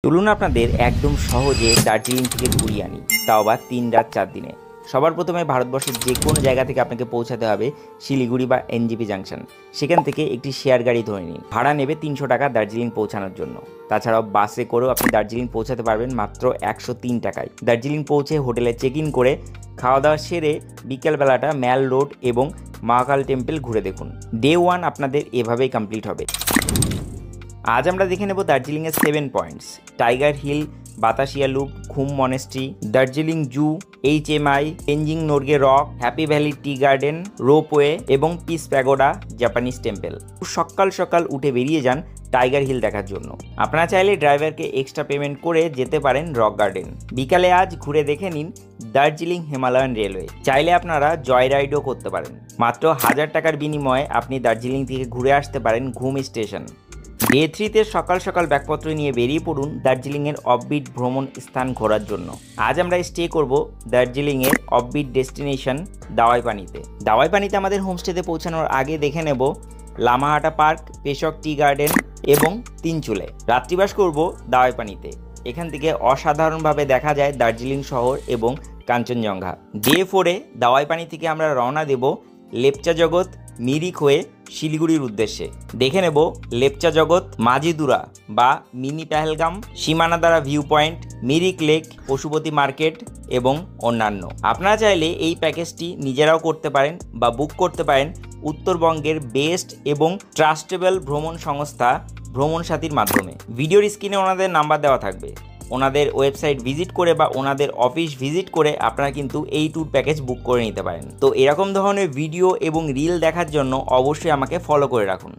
চলুন আপনাদের একদম সহজে দার্জিলিং থেকে ঘুরিয়ে আনি, তাও আবার 3 রাত 4 দিনে। সবার প্রথমে ভারতবর্ষের যে কোনো জায়গা থেকে আপনাকে পৌঁছাতে হবে শিলিগুড়ি বা এনজেপি জাংশন। সেখান থেকে একটি শেয়ার গাড়ি ধরে নিন, ভাড়া নেবে 300 টাকা দার্জিলিং পৌঁছানোর জন্য। তাছাড়াও বাসে করেও আপনি দার্জিলিং পৌঁছাতে পারবেন মাত্র 103 টাকায়। দার্জিলিং পৌঁছে হোটেলে চেক ইন করে খাওয়া দাওয়া সেরে বিকেলবেলাটা ম্যাল রোড এবং মহাকাল টেম্পল ঘুরে দেখুন। ডে 1 আপনাদের এভাবেই কমপ্লিট হবে। আজ আমরা দেখে নেব দার্জিলিংয়ের 7 points: tiger hill, Batasia loop, Ghum monastery, Darjeeling zoo, HMI, Tenzing Norgay rock, happy valley tea garden, ropeway এবং পিস প্যাগোডা জাপানিজ টেম্পল। সকাল সকাল উঠে বেরিয়ে যান টাইগার হিল দেখার জন্য। আপনারা চাইলে ড্রাইভারকে এক্সট্রা পেমেন্ট করে যেতে পারেন রক গার্ডেন। বিকালে আজ ঘুরে দেখে নিন দার্জিলিং হিমালয়ান রেলওয়ে। চাইলে আপনারা জয় রাইডও করতে পারেন। মাত্র 1000 টাকার বিনিময়ে আপনি দার্জিলিং থেকে ঘুরে আসতে পারেন ঘুম স্টেশন। ডে 3তে সকাল সকাল ব্যাগপত্র নিয়ে বেরিয়ে পড়ুন দার্জিলিংয়ের অফবিট ভ্রমণ স্থান ঘোরার জন্য। আজ আমরা স্টে করব দার্জিলিংয়ের অফবিট ডেস্টিনেশন দাওয়াইপানিতে। দাওয়াইপানিতে আমাদের হোমস্টেতে পৌঁছানোর আগে দেখে নেব লামাহাটা পার্ক, পেশক টি গার্ডেন এবং তিনচুলে। রাত্রিবাস করব দাওয়াইপানিতে। এখান থেকে অসাধারণভাবে দেখা যায় দার্জিলিং শহর এবং কাঞ্চনজঙ্ঘা। ডে 4-এ দাওয়াইপানি থেকে আমরা রওনা দেব লেপচা জগৎ মিরিক হয়ে শিলিগুড়ির উদ্দেশ্যে। দেখে নেব লেপচা জগৎ, মাঝিদুরা বা মিনি পেহেলগাম, সীমানাদারা view point, Mirik lake, Pashupati market এবং অন্যান্য। আপনারা চাইলে এই প্যাকেজটি নিজেরাও করতে পারেন বা বুক করতে পারেন উত্তরবঙ্গের বেস্ট এবং ট্রাস্টেবল ভ্রমণ সংস্থা ভ্রমণ সাথীর মাধ্যমে। ভিডিওর স্ক্রিনে ওনাদের নাম্বার দেওয়া থাকবে। ওনাদের ওয়েবসাইট ভিজিট করে বা ওনাদের অফিস ভিজিট করে আপনারা কিন্তু এই ট্যুর প্যাকেজ বুক করে নিতে পারেন। তো এরকম ধরনের ভিডিও এবং রিল দেখার জন্য অবশ্যই আমাকে ফলো করে রাখুন।